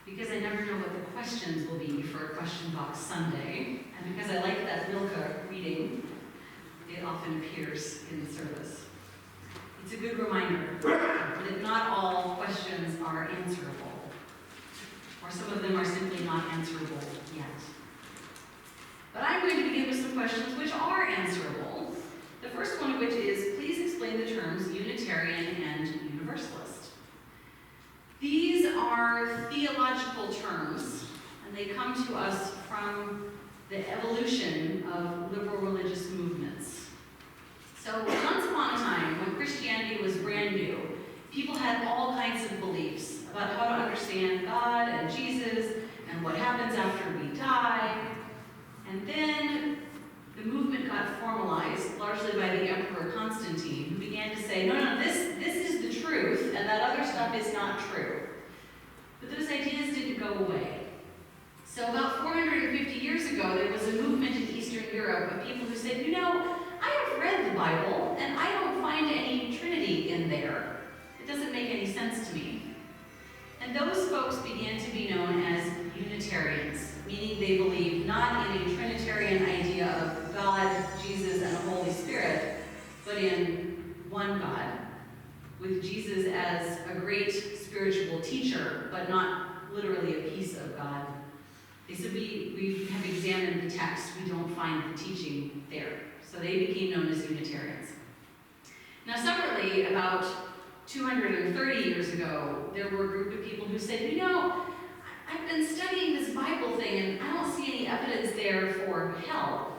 because I never know what the questions will be for a question box Sunday, and because I like that Rilke reading, it often appears in the service. It's a good reminder that not all questions are answerable, or some of them are simply not answerable yet. But I'm going to begin with some questions which are answerable. The first one of which is, please explain the terms Unitarian and Universalist. These are theological terms, and they come to us from the evolution of liberal religious movements. So once upon a time, when Christianity was brand new, people had all kinds of beliefs about how to understand God and Jesus and what happens after we die. And then the movement got formalized, largely by the Emperor Constantine, who began to say, no, this is the truth, and that other stuff is not true. But those ideas didn't go away. So about 450 years ago, there was a movement in Eastern Europe of people who said, I have read the Bible, and I don't find any Trinity in there. It doesn't make any sense to me. And those folks began to be known as Unitarians, meaning they believed not in a Trinitarian idea of God, Jesus, and the Holy Spirit, but in one God, with Jesus as a great spiritual teacher, but not literally a piece of God. They said, we have examined the text, we don't find the teaching there. So they became known as Unitarians. Now separately, about 230 years ago, there were a group of people who said, I've been studying this Bible thing and I don't see any evidence there for hell.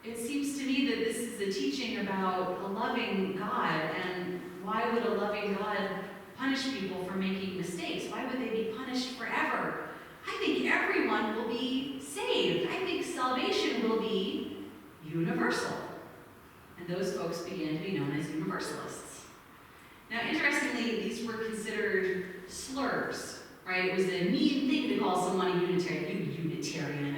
It seems to me that this is a teaching about a loving God, and why would a loving God punish people for making mistakes? Why would they be punished forever? I think everyone will be saved. I think salvation will be universal. And those folks began to be known as Universalists. Now, interestingly, these were considered slurs, right? It was a mean thing to call someone a Unitarian, you Unitarian,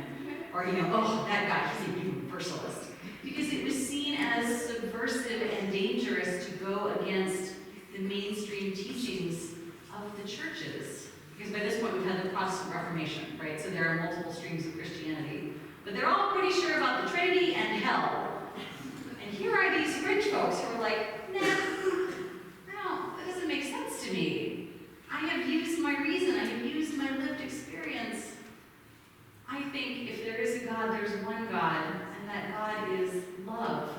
or, that guy, he's a Universalist. Because it was seen as subversive and dangerous to go against the mainstream teachings of the churches. Because by this point, we've had the Protestant Reformation, right? So there are multiple streams of Christianity. But they're all pretty sure about the Trinity and hell. And here are these fringe folks who are like, nah, that doesn't make sense to me. I have used my reason, I have used my lived experience. I think if there is a God, there's one God, and that God is love.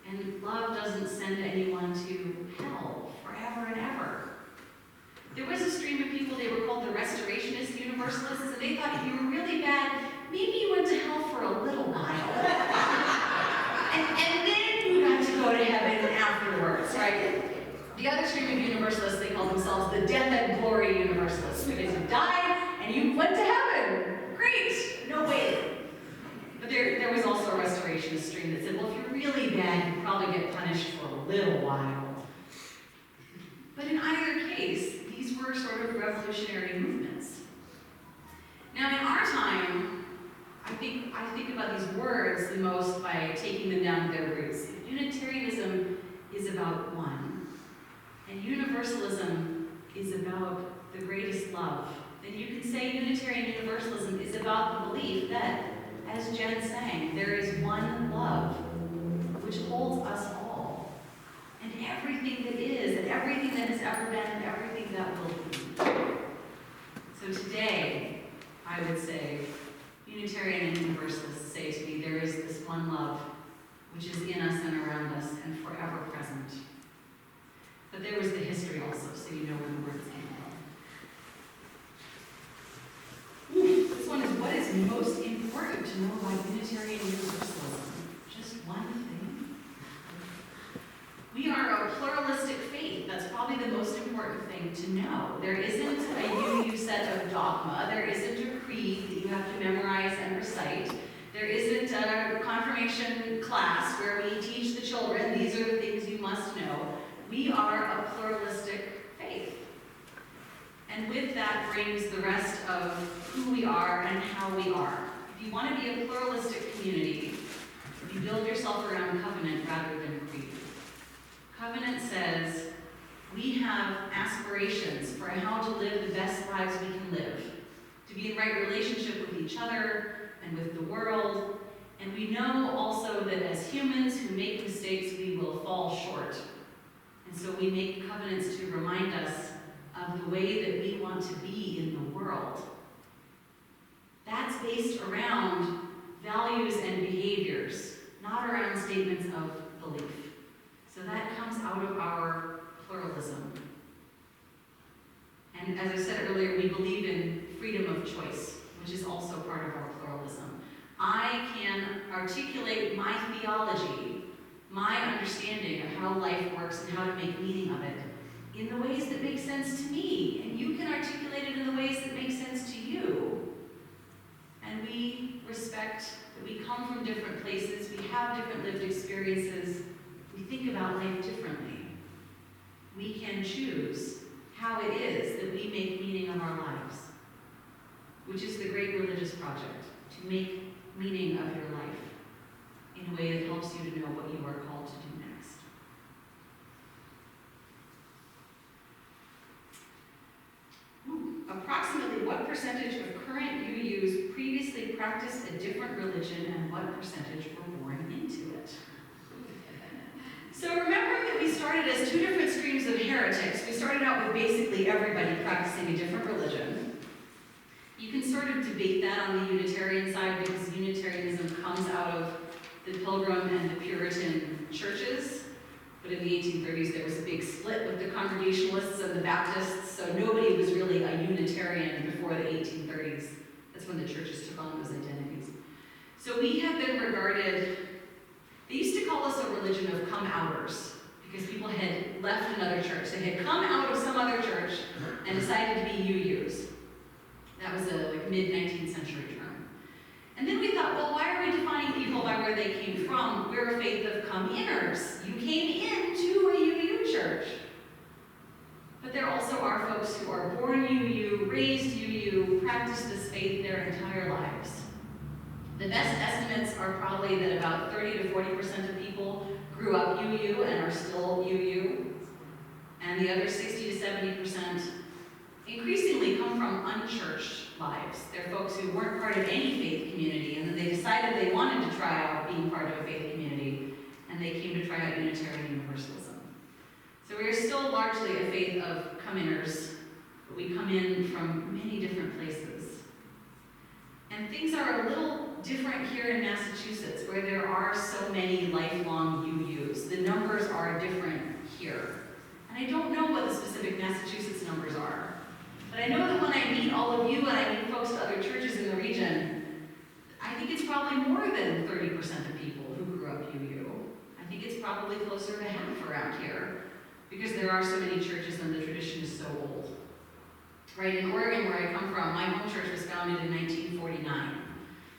And love doesn't send anyone to hell forever and ever. There was a stream of people, they were called the Restorationist Universalists, and they thought if you were really bad, maybe you went to hell for a little while. and then you got to go to heaven afterwards, right? The other stream of Universalists, they call themselves the Death and Glory Universalists, because you died and you went to heaven. Great, no way. But there was also a Restorationist stream that said, well, if you're really bad, you probably get punished for a little while. But in either case, these were sort of revolutionary movements. Now, in our time, I think about these words the most by taking them down to their roots. Unitarianism is about one, and Universalism is about the greatest love. Then you can say Unitarian Universalism is about the belief that, as Jen sang, there is one love which holds us all. And everything that is, and everything that has ever been, and everything that will be. So today, I would say, Unitarian and Universalists say to me, there is this one love which is in us and around us and forever present. But there was the history also, so you know where the words came from. This one is, what is most important to know about Unitarian Universalism? Just one thing? We are a pluralistic faith. That's probably the most important thing to know. There isn't a UU set of dogma. There isn't a creed that you have to memorize and recite. There isn't a confirmation class where we teach the children, these are the things you must know. We are a pluralistic faith. And with that brings the rest of who we are and how we are. If you want to be a pluralistic community, you build yourself around covenant rather than creed. Covenant says we have aspirations for how to live the best lives we can live. to be in right relationship with each other and with the world. And we know also that as humans who make mistakes, we will fall short. And so we make covenants to remind us of the way that we want to be in the world. That's based around values and behaviors, not around statements of belief. So that comes out of our pluralism. And as I said earlier, we believe in freedom of choice, which is also part of our pluralism. I can articulate my theology, my understanding of how life works and how to make meaning of it in the ways that make sense to me. And you can articulate it in the ways that make sense to you. And we respect that we come from different places, we have different lived experiences, we think about life differently. We can choose how it is that we make meaning of our lives, which is the great religious project, to make meaning of your life in a way that helps you to know what you are called to do next. Approximately what percentage of current UUs previously practiced a different religion and what percentage were born into it? So remember that we started as two different streams of heretics. We started out with basically everybody practicing a different religion. You can sort of debate that on the Unitarian side because Unitarianism comes out of the Pilgrim and the Puritan churches. But in the 1830s, there was a big split with the Congregationalists and the Baptists, so nobody was really a Unitarian before the 1830s. That's when the churches took on those identities. So we have been regarded, they used to call us a religion of come-outers, because people had left another church. They had come out of some other church and decided to be UUs. That was a mid-19th century term. And then we thought, well, why are we defining people by where they came from? We're a faith of come-inners. You came into a UU church. But there also are folks who are born UU, raised UU, practiced this faith their entire lives. The best estimates are probably that about 30 to 40% of people grew up UU and are still UU. And the other 60 to 70% increasingly come from unchurched lives. They're folks who weren't part of any faith community, and then they decided they wanted to try out being part of a faith community, and they came to try out Unitarian Universalism. So we are still largely a faith of come-inners, but we come in from many different places. And things are a little different here in Massachusetts, where there are so many lifelong UUs. The numbers are different here. And I don't know what the specific Massachusetts numbers are. But I know that when I meet all of you and I meet folks to other churches in the region, I think it's probably more than 30% of people who grew up UU. I think it's probably closer to half around here, because there are so many churches and the tradition is so old. Right, in Oregon, where I come from, my home church was founded in 1949.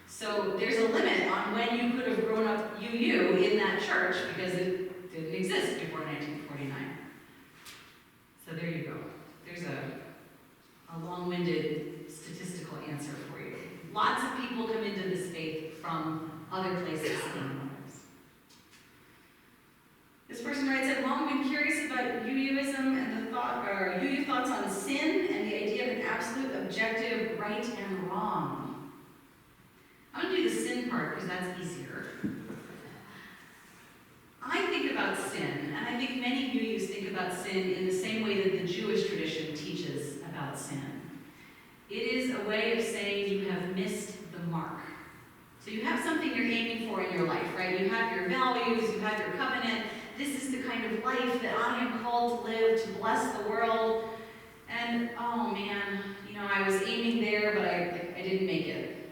So there's a limit on when you could have grown up UU in that church, because it didn't exist before 1949. So there you go. There's a long-winded statistical answer for you. Lots of people come into this faith from other places than others. This person writes, I've long been curious about UUism and UU thoughts on sin and the idea of an absolute objective right and wrong. I'm going to do the sin part because that's easier. I think about sin, and I think many UUs think about sin in the same way that the Jewish tradition teaches about sin. It is a way of saying you have missed the mark. So you have something you're aiming for in your life, right? You have your values, you have your covenant. This is the kind of life that I am called to live, to bless the world. And, oh man, I was aiming there, but I didn't make it.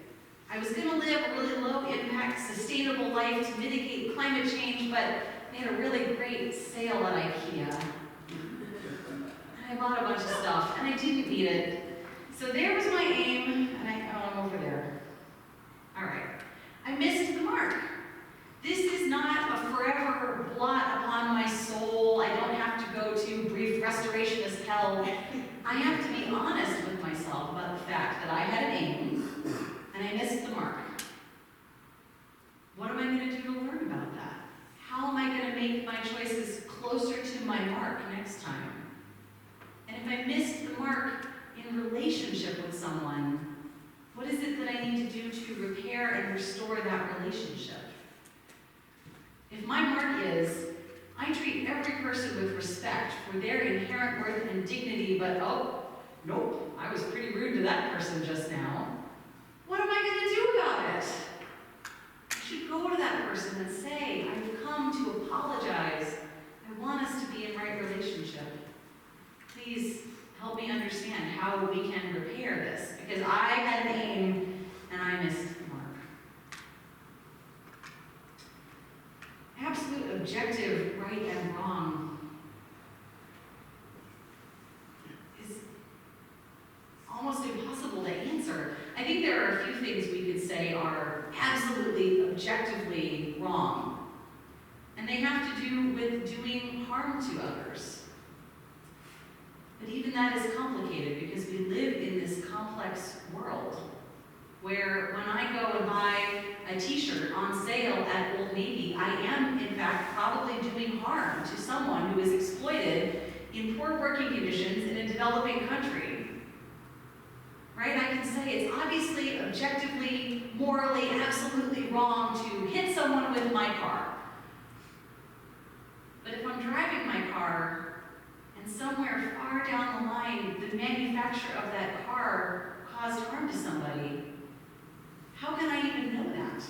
I was going to live a really low-impact, sustainable life to mitigate climate change, but they had a really great sale at IKEA. And I bought a bunch of stuff, and I didn't need it. So there was my aim, and I'm over there. All right. I missed the mark. This is not a forever blot upon my soul. I don't have to go to brief restorationist hell. I have to be honest with myself about the fact that I had an aim, and I missed the mark. What am I going to do to learn about that? How am I going to make my choices closer to my mark next time? And if I missed the mark in relationship with someone, What is it that I need to do to repair and restore that relationship? If my mark is, I treat every person with respect for their inherent worth and dignity, but oh, nope, I was pretty rude to that person just now. What am I going to do about it? I should go to that person and say, I've come to apologize. I want us to be in right relationship. Please help me understand how we can repair this, because I had an aim and I missed the mark. Absolute objective right and wrong is almost impossible to answer. I think there are a few things we could say are absolutely objectively wrong, and they have to do with doing harm to others. But even that is complicated because we live in this complex world where when I go and buy a t-shirt on sale at Old Navy, I am in fact probably doing harm to someone who is exploited in poor working conditions in a developing country. Right? I can say it's obviously, objectively, morally, absolutely wrong to hit someone with my car. But if I'm driving my car and somewhere far down the line, the manufacturer of that car caused harm to somebody, how can I even know that?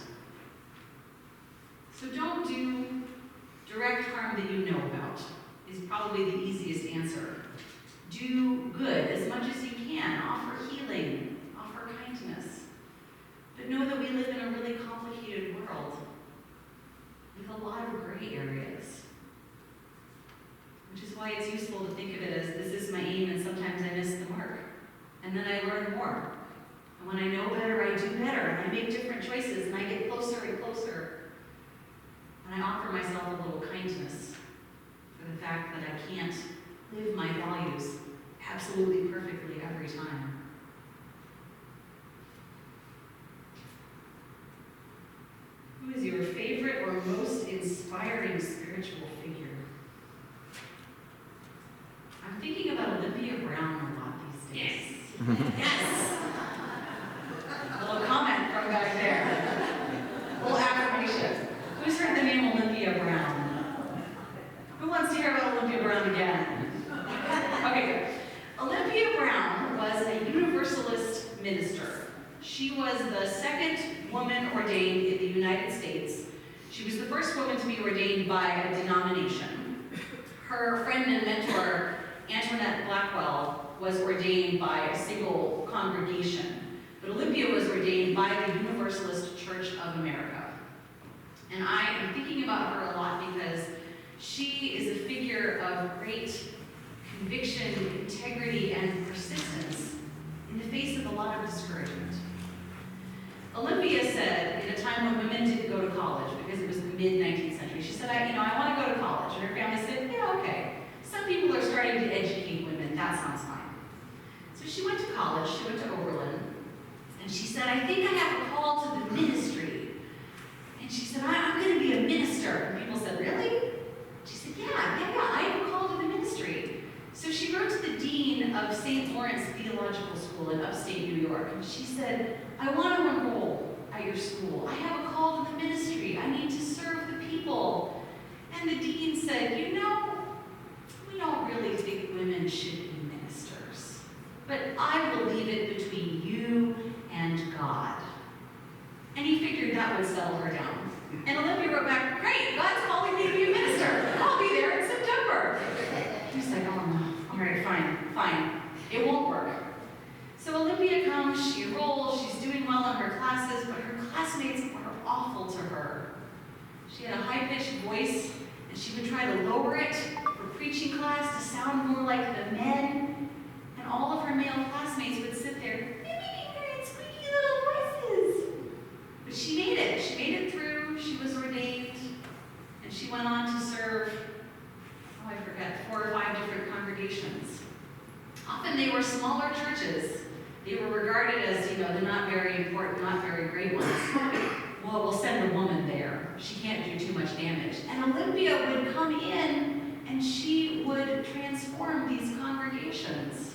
So don't do direct harm that you know about, is probably the easiest answer. Do good as much as you can. Offer healing, offer kindness. But know that we live in a really complicated world with a lot of gray areas. Which is why it's useful to think of it as this is my aim and sometimes I miss the mark. And then I learn more. And when I know better, I do better. And I make different choices and I get closer and closer. And I offer myself a little kindness for the fact that I can't live my values absolutely perfectly every time. Who is your favorite or most inspiring spiritual figure? I'm thinking about Olympia Brown a lot these days. Yes! Yes! A little comment from back there. A little affirmation. Who's heard the name Olympia Brown? Who wants to hear about Olympia Brown again? Okay, good. Olympia Brown was a Universalist minister. She was the second woman ordained in the United States. She was the first woman to be ordained by a denomination. Her friend and mentor, Antoinette Blackwell, was ordained by a single congregation. But Olympia was ordained by the Universalist Church of America. And I am thinking about her a lot because she is a figure of great conviction, integrity, and persistence in the face of a lot of discouragement. Olympia said, in a time when women didn't go to college, because it was the mid-19th century, she said, I want to go to college. And her family said, yeah, okay. Some people are starting to educate women. That sounds fine. So she went to college. She went to Oberlin. And she said, I think I have a call to the ministry. And she said, I'm going to be a minister. And people said, really? She said, yeah, I have a call to the ministry. So she wrote to the dean of St. Lawrence Theological School in upstate New York. And she said, I want to enroll at your school. I have a call to the ministry. I need to serve the people. And the dean said, we don't really think women should be ministers. But I will leave it between you and God. And he figured that would settle her down. And Olympia wrote back, great, God's calling me to be a minister. I'll be there in September. He's like, oh no, all right, fine. It won't work. So Olympia comes, she enrolls, she's doing well in her classes, but her classmates were awful to her. She had a high-pitched voice, and she would try to lower it for preaching class to sound more like the men. And all of her male classmates would sit there, making great squeaky little voices. But she made it. She made it through. She was ordained. And she went on to serve, 4 or 5 different congregations. Often they were smaller churches. They were regarded as, the not very important, not very great ones. Well, we'll send a woman there. She can't do too much damage. And Olympia would come in and she would transform these congregations.